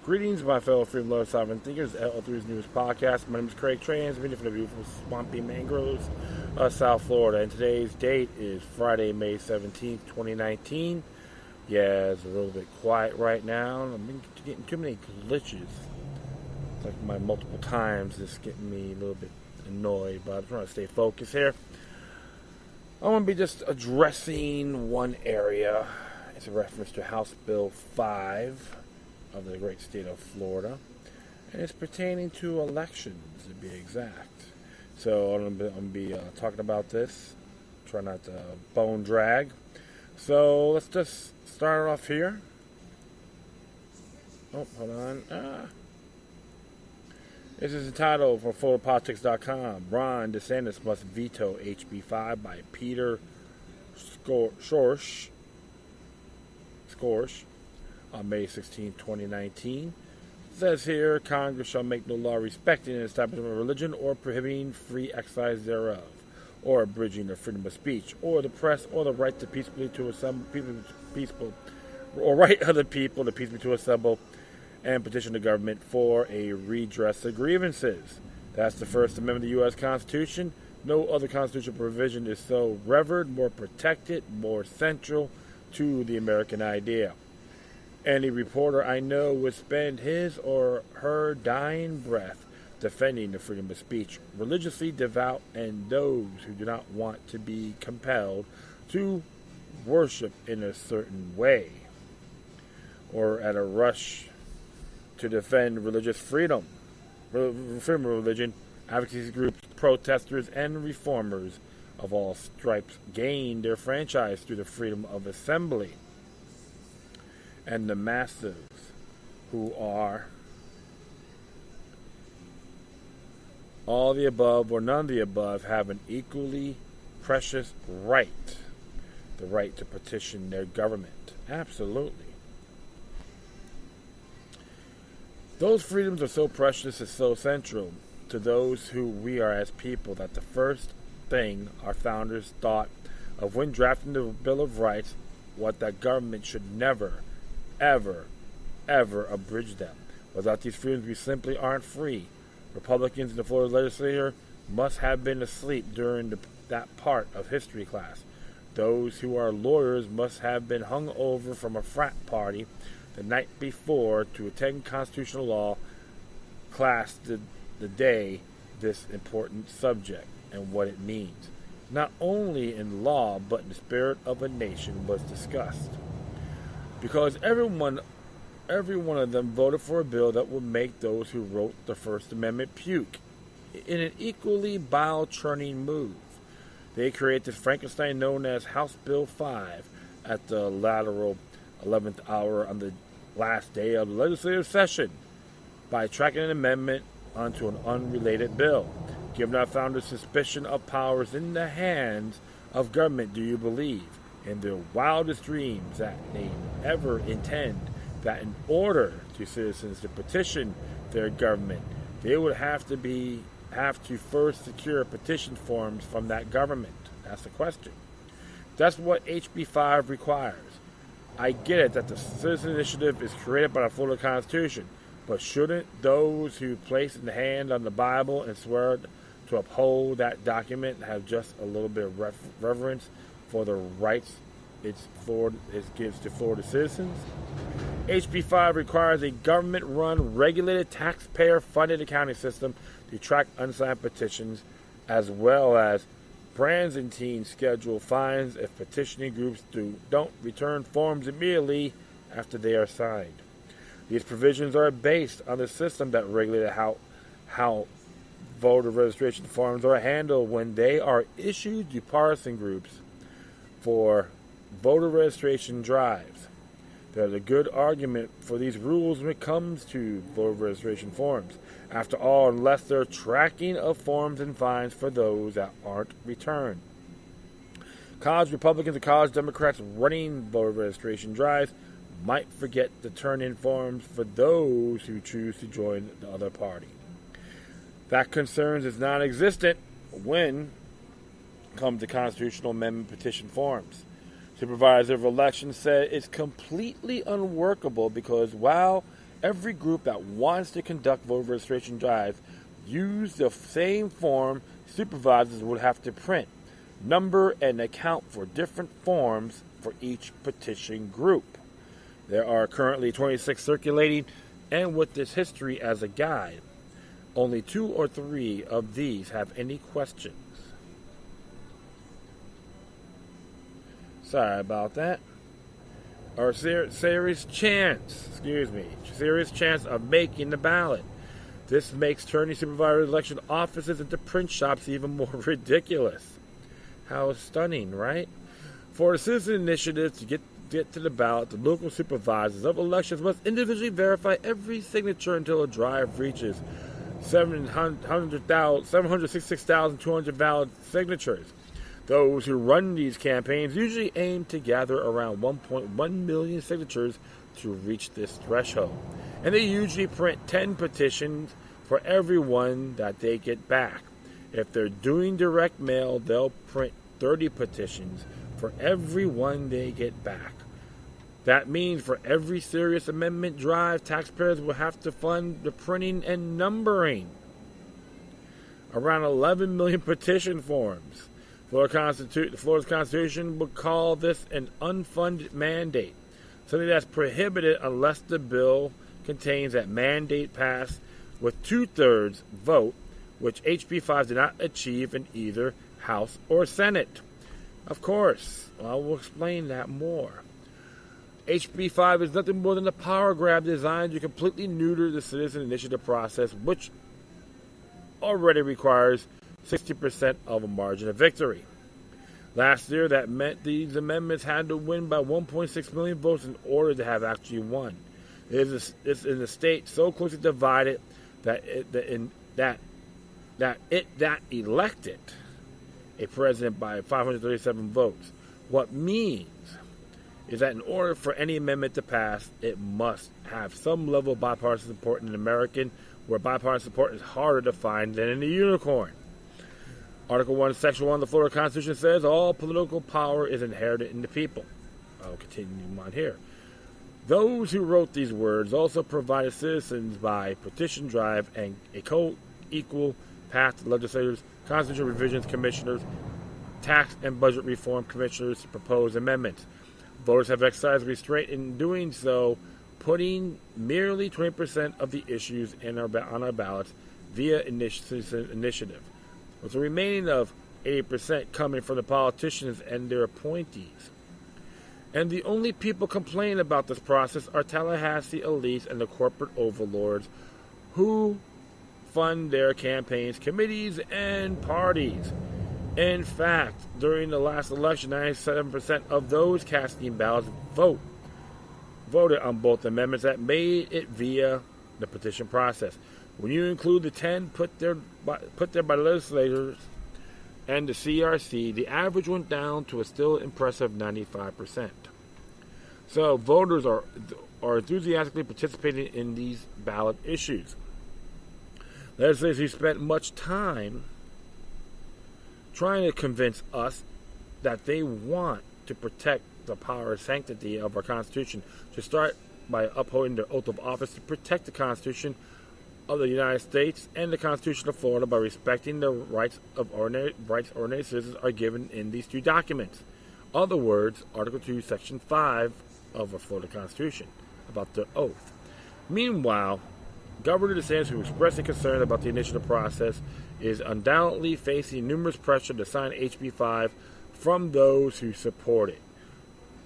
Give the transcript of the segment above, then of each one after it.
Greetings, my fellow freedom lovers, sovereign thinkers. L3's newest podcast. My name is Craig, transmitting from the beautiful swampy mangroves of South Florida. And today's date is Friday, May 17th, 2019. Yeah, it's a little bit quiet right now. I'm getting too many glitches. It's like my multiple times is getting me a little bit annoyed, but I'm trying to stay focused here. I want to be just addressing one area. It's a reference to House Bill 5 of the great state of Florida, and it's pertaining to elections, to be exact. So I'm going to be talking about this. Try not to bone drag. So let's just start off here. Oh, hold on. This is entitled from FloridaPolitics.com. Ron DeSantis must veto HB 5 by Peter Schorsch. On May 16, 2019. It says here, Congress shall make no law respecting an establishment of religion or prohibiting free exercise thereof, or abridging the freedom of speech, or the press, or the right to peacefully to assemble, right of the people to peacefully to assemble and petition the government for a redress of grievances. That's the First Amendment of the U.S. Constitution. No other constitutional provision is so revered, more protected, more central to the American idea. Any reporter I know would spend his or her dying breath defending the freedom of speech, religiously devout, and those who do not want to be compelled to worship in a certain way, or at a rush to defend religious freedom. Freedom of religion, advocacy groups, protesters, and reformers of all stripes gained their franchise through the freedom of assembly. And the masses, who are all the above or none of the above, have an equally precious right, the right to petition their government. Absolutely. Those freedoms are so precious and so central to those who we are as people that the first thing our founders thought of when drafting the Bill of Rights was that government should never, ever abridge them. Without these freedoms, we simply aren't free. Republicans in the Florida legislature must have been asleep during that part of history class. Those who are lawyers must have been hung over from a frat party the night before to attend constitutional law class the day this important subject and what it means, not only in law but in the spirit of a nation, was discussed. Because every one of them voted for a bill that would make those who wrote the First Amendment puke in an equally bile-churning move. They created this Frankenstein known as House Bill 5 at the lateral 11th hour on the last day of the legislative session by tracking an amendment onto an unrelated bill. Given our founders' suspicion of powers in the hands of government, do you believe in their wildest dreams that they ever intend that in order to citizens to petition their government, they would have to first secure petition forms from that government? That's the question. That's what HB 5 requires. I get it that the citizen initiative is created by the Florida Constitution, but shouldn't those who place the hand on the Bible and swear to uphold that document have just a little bit of reverence for the rights it gives to Florida citizens? HB 5 requires a government-run, regulated, taxpayer-funded accounting system to track unsigned petitions, as well as Byzantine schedule fines if petitioning groups don't return forms immediately after they are signed. These provisions are based on the system that regulated how voter registration forms are handled when they are issued to partisan groups for voter registration drives. There's a good argument for these rules when it comes to voter registration forms. After all, unless they're tracking of forms and fines for those that aren't returned. College Republicans and college Democrats running voter registration drives might forget to turn in forms for those who choose to join the other party. That concern is non-existent when it comes to constitutional amendment petition forms. Supervisor of Elections said it's completely unworkable because while Every group that wants to conduct voter registration drives use the same form supervisors would have to print, number, and account for different forms for each petition group. There are currently 26 circulating, and with this history as a guide, only 2 or 3 of these have any questions. Sorry about that. Or serious chance of making the ballot. This makes turning supervisor election offices into print shops even more ridiculous. How stunning, right? For a citizen initiative to get to the ballot, the local supervisors of elections must individually verify every signature until a drive reaches 766,200 valid signatures. Those who run these campaigns usually aim to gather around 1.1 million signatures to reach this threshold. And they usually print 10 petitions for every one that they get back. If they're doing direct mail, they'll print 30 petitions for every one they get back. That means for every serious amendment drive, taxpayers will have to fund the printing and numbering. Around 11 million petition forms. Florida's Constitution would call this an unfunded mandate, something that's prohibited unless the bill contains that mandate passed with 2/3 vote, which HB 5 did not achieve in either House or Senate. Of course, I will explain that more. HB 5 is nothing more than a power grab designed to completely neuter the citizen initiative process, which already requires 60% of a margin of victory. Last year, that meant these amendments had to win by 1.6 million votes in order to have actually won. It's in a state so closely divided that elected a president by 537 votes. What means is that in order for any amendment to pass, it must have some level of bipartisan support in an American, where bipartisan support is harder to find than in the unicorn. Article 1, Section 1 of the Florida Constitution says all political power is inherited in the people. I'll continue on here. Those who wrote these words also provided citizens by petition drive and a co-equal path to legislators, constitutional revisions commissioners, tax and budget reform commissioners to propose amendments. Voters have exercised restraint in doing so, putting merely 20% of the issues on our ballots via initiative, with the remaining of 80% coming from the politicians and their appointees. And the only people complaining about this process are Tallahassee elites and the corporate overlords who fund their campaigns, committees, and parties. In fact, during the last election, 97% of those casting ballots voted on both amendments that made it via the petition process. When you include the 10 put there by legislators and the CRC, the average went down to a still impressive 95%. So voters are enthusiastically participating in these ballot issues. Legislators who spent much time trying to convince us that they want to protect the power and sanctity of our Constitution, to start by upholding their oath of office to protect the Constitution of the United States and the Constitution of Florida by respecting the rights ordinary citizens are given in these two documents. Other words, Article 2, Section 5 of the Florida Constitution, about the oath. Meanwhile, Governor DeSantis, who expressed a concern about the initiative process, is undoubtedly facing numerous pressure to sign HB 5 from those who support it.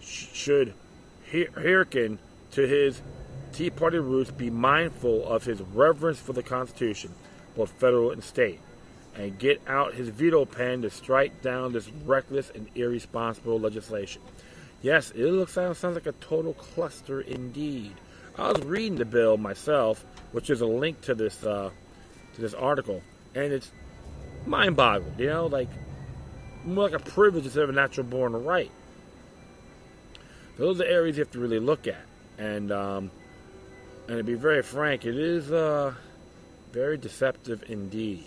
Should hearken to his Tea Party roots, be mindful of his reverence for the Constitution, both federal and state, and get out his veto pen to strike down this reckless and irresponsible legislation. Yes, it sounds like a total cluster indeed. I was reading the bill myself, which is a link to this article, and it's mind-boggling. Like more like a privilege instead of a natural-born right. Those are areas you have to really look at, and to be very frank, it is very deceptive indeed.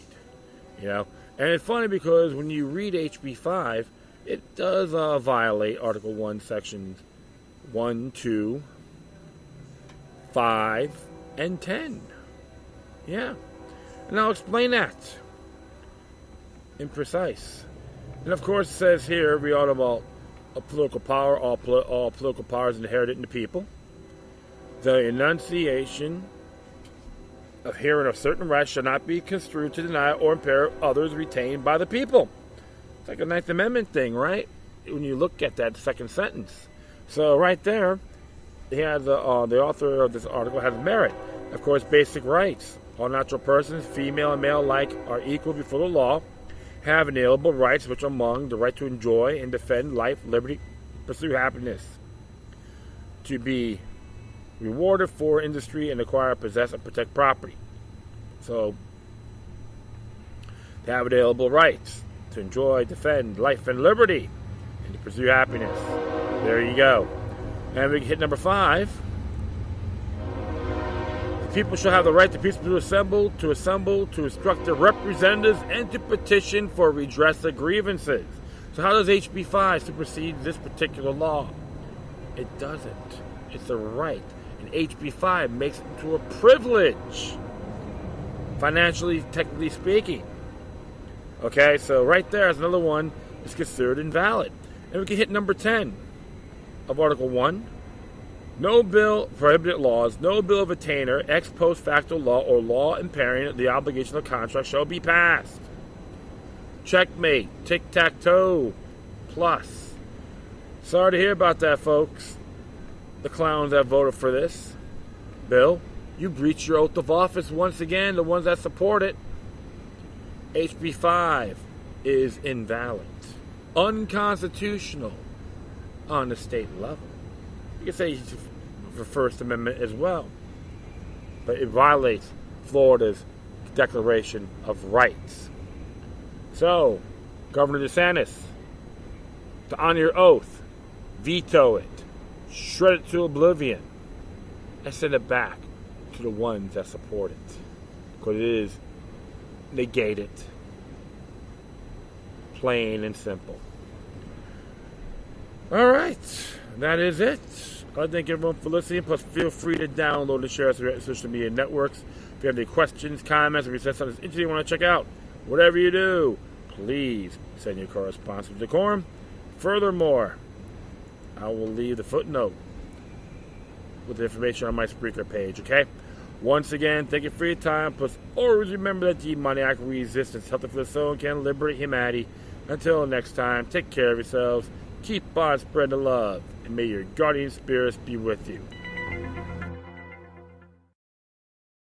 And it's funny because when you read HB 5, it does violate Article 1, Sections 1, 2, 5, and 10. Yeah. And I'll explain that in precise. And of course, it says here, we ought about a political power. All political power is inherited in the people. The enunciation of hearing of certain rights shall not be construed to deny or impair others retained by the people. It's like a Ninth Amendment thing, right? When you look at that second sentence. So right there, he has the author of this article has merit. Of course, basic rights. All natural persons, female and male alike, are equal before the law, have inalienable rights, which are among the right to enjoy and defend life, liberty, pursue happiness, to be rewarded for industry, and acquire, possess, and protect property. So, they have inalienable rights to enjoy, defend life and liberty, and to pursue happiness. There you go. And we hit number 5. The people shall have the right to peacefully assemble, to instruct their representatives, and to petition for redress of grievances. So how does HB 5 supersede this particular law? It doesn't. It's a right. And HB 5 makes it into a privilege, financially, technically speaking. Okay, so right there is another one that's considered invalid. And we can hit number 10 of Article 1. No bill prohibited laws, no bill of attainder, ex post facto law, or law impairing the obligation of contract shall be passed. Checkmate, tic-tac-toe, plus. Sorry to hear about that, folks. The clowns that voted for this bill. You breached your oath of office once again, the ones that support it. HB 5 is invalid. Unconstitutional on the state level. You can say the First Amendment as well. But it violates Florida's Declaration of Rights. So, Governor DeSantis, to honor your oath, veto it, shred it to oblivion, and send it back to the ones that support it. Because it is negated. Plain and simple. Alright, that is it. I thank everyone for listening. Plus, feel free to download and share us on social media networks. If you have any questions, comments, or if you something that's interesting you want to check out, whatever you do, please send your correspondence with decorum. Furthermore, I will leave the footnote with the information on my Spreaker page, okay? Once again, thank you for your time. Plus, always remember that demoniac resistance, healthy for the soul, can liberate humanity. Until next time, take care of yourselves. Keep on spreading the love, and may your guardian spirits be with you.